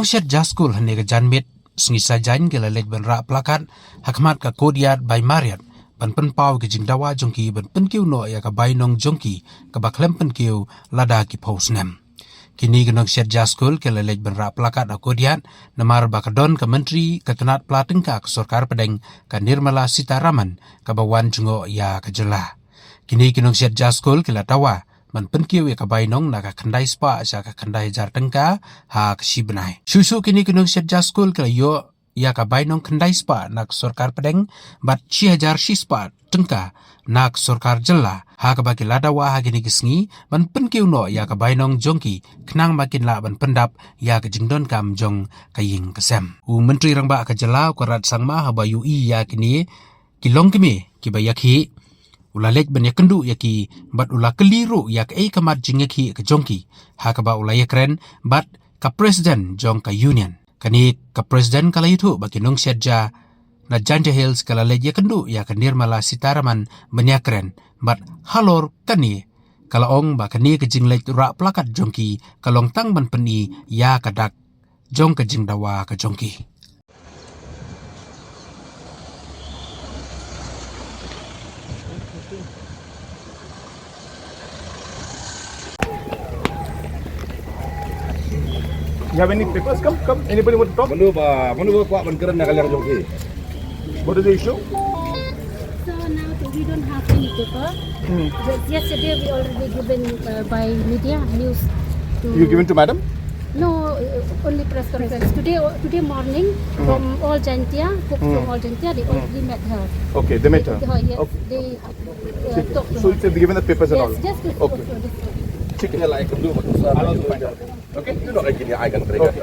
kinong shet jaskul hane ka janmit sngi sajain ke lalej ban ra placard khmat ka kodiat by Marriott ban pen pau ke jingdawa jongki ban pen kiu no ya ka bai nong jongki ka ba klem pen kiu lada ki posnem kini kinong shet jaskul ke lalej ban ra placard ka kodiat namar ba ka don ka menteri ka kenat platengka ka sarkar pedeng ka Nirmala Sitaraman ka bawan jungo ya ka jela kini kinong shet jaskul ke latawa man penkiu ya kabai nong naga kandai spa sa ka kandai jar tengka ha ksibnai susu kini kinong shet jaskul ke yo ya kabai nong kandai spa nak sarkar pedeng bat 6000 spa tengka nak sarkar jela ha ka baki ladawa ha gini gisngi man penkiu no ya kabai nong jongki knang makin la ban pendap ya ka jingdon kam jong kaying kesem u menteri rangba ka jela Conrad Sangma ha bayu i ya kini kilong kimi kiba yakhi ulalek ben yakendu yaki bat ula keliru yak khmat jingeki ke jongki ha ka ba ula yakren bat ka president jong ka union kani ka president kala itu baki nong setja na Janja Hills kala le yakendu ya ka Nirmala Sitaraman benyakren bat halor kani kala ong ba kani ke jinglek ra plakat jongki kalong tang ban peni ya kadak jong ka jingdawa ka jongki You have any papers? Come. Anybody want to talk? Manu kuat keren nak kalian joki. What is the issue? So now we don't have any paper. Just yesterday we already given by media news. You given to madam? No, only press conference. Today morning from all Jantia, from all Jantia, they already met her. Okay, they met her. Yes, Okay. they talked to So her. it's given the papers and all. Yes, just this Okay. photo. Chicken like kynduh. I'll also find out. Okay, you know like ini I can bring it.